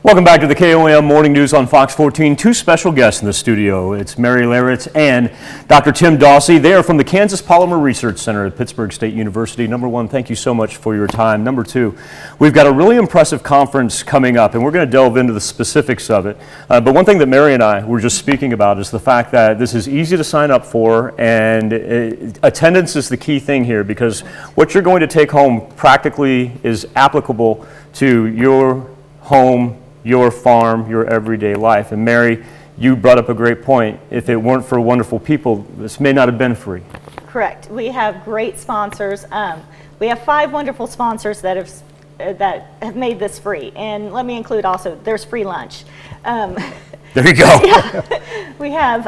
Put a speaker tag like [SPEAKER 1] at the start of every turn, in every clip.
[SPEAKER 1] Welcome back to the KOM Morning News on Fox 14. Two special guests in the studio. It's Mary Leritz and Dr. Tim Dawsey. They are from the Kansas Polymer Research Center at Pittsburgh State University. Number one, thank you so much for your time. Number two, we've got a really impressive conference coming up, and we're going to delve into the specifics of it. But one thing that Mary and I were just speaking about is the fact that this is easy to sign up for, and attendance is the key thing here, because what you're going to take home practically is applicable to your home, your farm, your everyday life. And Mary, you brought up a great point. If it weren't for wonderful people, this may not have been free.
[SPEAKER 2] Correct. We have great sponsors. We have 5 wonderful sponsors that have made this free. And let me include also, there's free lunch.
[SPEAKER 1] There you go.
[SPEAKER 2] Yeah. We have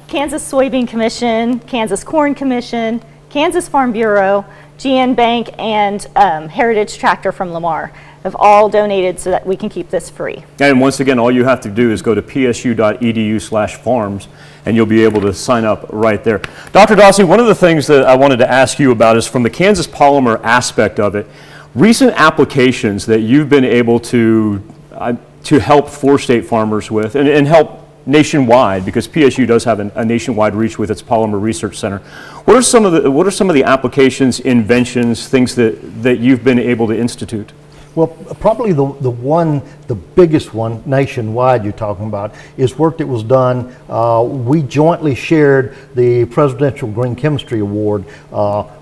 [SPEAKER 2] Kansas Soybean Commission, Kansas Corn Commission, Kansas Farm Bureau, GN Bank, and Heritage Tractor from Lamar have all donated so that we can keep this free.
[SPEAKER 1] And once again, all you have to do is go to psu.edu/farms and you'll be able to sign up right there. Dr. Dawsey, one of the things that I wanted to ask you about is from the Kansas Polymer aspect of it, recent applications that you've been able to help 4-state farmers with and help nationwide, because PSU does have a nationwide reach with its Polymer Research Center. What are some of the applications, inventions, things that you've been able to institute?
[SPEAKER 3] Well, probably the biggest one nationwide you're talking about is work that was done. We jointly shared the Presidential Green Chemistry Award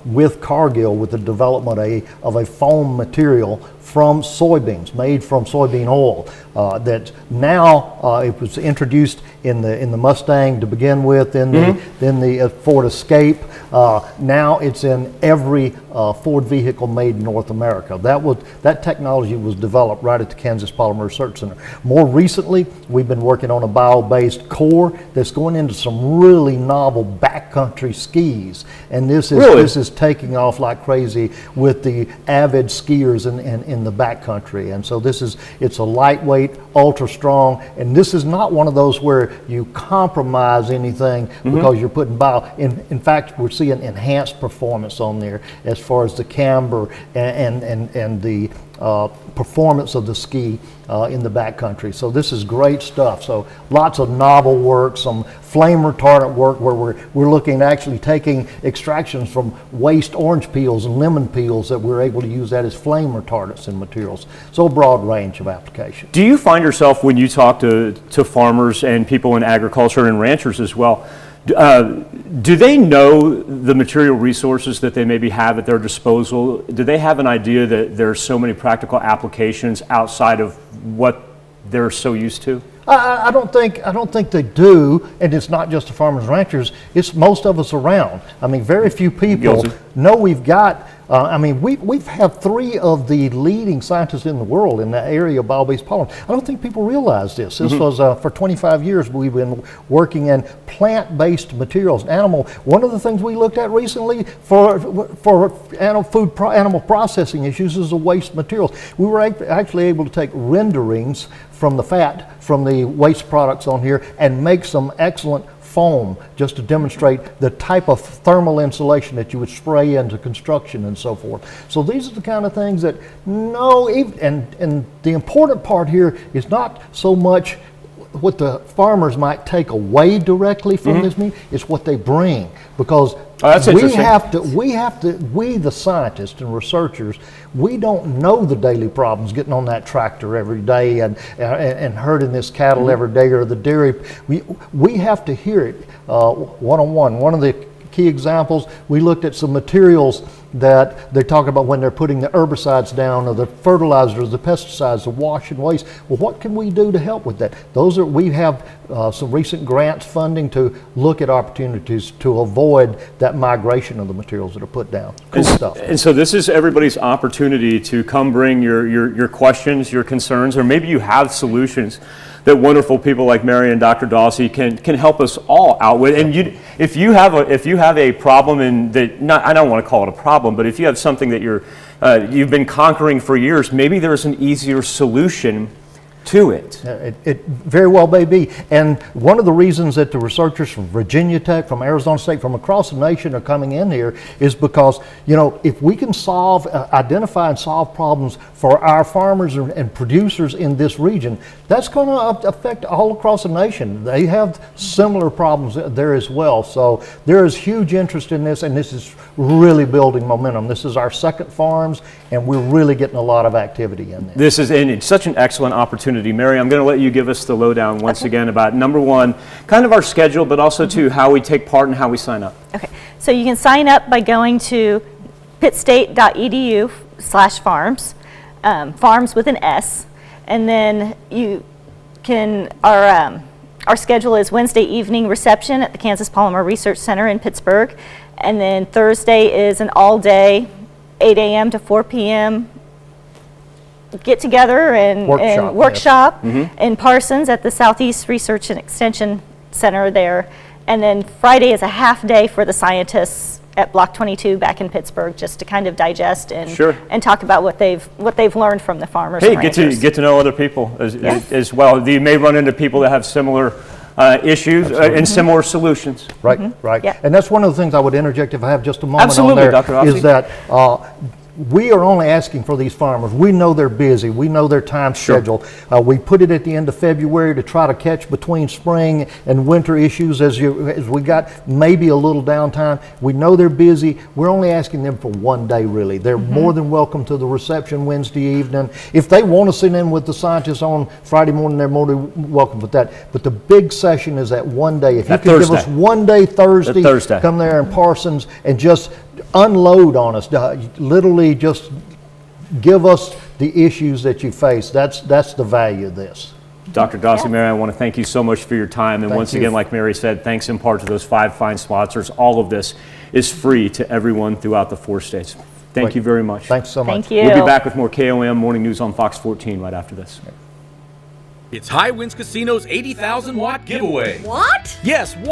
[SPEAKER 3] with Cargill with the development of a foam material from soybeans, made from soybean oil. That now it was introduced in the Mustang to begin with, then the Ford Escape. Now it's in every Ford vehicle made in North America. That technology was developed right at the Kansas Polymer Research Center. More recently, we've been working on a bio-based core that's going into some really novel backcountry skis, and this is taking off like crazy with the avid skiers in the backcountry. And so it's a lightweight, ultra strong, and this is not one of those where you compromise anything because you're putting bio. In fact, we're seeing enhanced performance on there as far as the camber and the performance of the ski in the backcountry. So this is great stuff. So lots of novel work, some flame retardant work where we're looking at actually taking extractions from waste orange peels and lemon peels that we're able to use that as flame retardants in materials. So a broad range of applications.
[SPEAKER 1] Do you find yourself, when you talk to farmers and people in agriculture and ranchers as well, do they know the material resources that they maybe have at their disposal? Do they have an idea that there are so many practical applications outside of what they're so used to?
[SPEAKER 3] I don't think they do, and it's not just the farmers and ranchers. It's most of us around. I mean, very few people know we've got. We've had 3 of the leading scientists in the world in the area of bio-based polymer. I don't think people realize this. This was for 25 years we've been working in plant-based materials. One of the things we looked at recently for animal processing issues is the waste materials. We were actually able to take renderings from the fat from the waste products on here and make some excellent foam just to demonstrate the type of thermal insulation that you would spray into construction and so forth. So these are the kind of things that and the important part here is not so much what the farmers might take away directly from this meeting, it's what they bring, because we the scientists and researchers, we don't know the daily problems getting on that tractor every day and herding this cattle every day or the dairy. We have to hear it one-on-one. One of the key examples, we looked at some materials that they talk about when they're putting the herbicides down or the fertilizers, the pesticides, the wash and waste. Well, what can we do to help with that? We have some recent grants funding to look at opportunities to avoid that migration of the materials that are put down. Cool stuff.
[SPEAKER 1] And so this is everybody's opportunity to come bring your questions, your concerns, or maybe you have solutions that wonderful people like Mary and Dr. Dawsey can help us all out with. And if you have a problem, I don't want to call it a problem, but if you have something that you've been conquering for years, maybe there's an easier solution to it.
[SPEAKER 3] It very well may be. And one of the reasons that the researchers from Virginia Tech, from Arizona State, from across the nation are coming in here is because, you know, if we can solve, identify and solve problems for our farmers and producers in this region, that's going to affect all across the nation. They have similar problems there as well. So there is huge interest in this, and this is really building momentum. This is our second farms, and we're really getting a lot of activity in there.
[SPEAKER 1] This is and it's such an excellent opportunity. Mary, I'm going to let you give us the lowdown once again about number one, kind of our schedule, but also two, how we take part and how we sign up.
[SPEAKER 2] Okay, so you can sign up by going to pittstate.edu/farms, farms with an S, and then you can, our schedule is Wednesday evening reception at the Kansas Polymer Research Center in Pittsburgh, and then Thursday is an all-day, 8 a.m. to 4 p.m. get together and workshop in Parsons at the Southeast Research and Extension Center there. And then Friday is a half day for the scientists at Block 22 back in Pittsburgh, just to kind of digest and and talk about what they've learned from the farmers.
[SPEAKER 1] Hey,
[SPEAKER 2] and ranchers.
[SPEAKER 1] get to know other people as well. You may run into people that have similar issues and similar solutions.
[SPEAKER 3] Right, right.
[SPEAKER 2] Yeah.
[SPEAKER 3] And that's one of the things I would interject if I have just a moment
[SPEAKER 1] Absolutely,
[SPEAKER 3] on there,
[SPEAKER 1] Dr. Dawsey.
[SPEAKER 3] is that we are only asking for these farmers. We know they're busy. We know their time schedule. We put it at the end of February to try to catch between spring and winter issues as we got maybe a little downtime. We know they're busy. We're only asking them for one day, really. They're more than welcome to the reception Wednesday evening. If they want to sit in with the scientists on Friday morning, they're more than welcome with that. But the big session is that one day. If you could give us one day Thursday, come there in Parsons and just unload on us, literally just give us the issues that you face. That's the value of this.
[SPEAKER 1] Dr. Dawsey, Mary, I want to thank you so much for your time. And
[SPEAKER 3] Thank
[SPEAKER 1] once
[SPEAKER 3] you.
[SPEAKER 1] again, like Mary said, thanks in part to those 5 fine sponsors. All of this is free to everyone throughout the 4 states. Thank you very much.
[SPEAKER 3] Thanks so much.
[SPEAKER 2] Thank you.
[SPEAKER 1] We'll be back with more KOM Morning News on Fox 14 right after this.
[SPEAKER 4] It's High Winds Casino's 80,000 watt giveaway.
[SPEAKER 5] What?
[SPEAKER 4] Yes.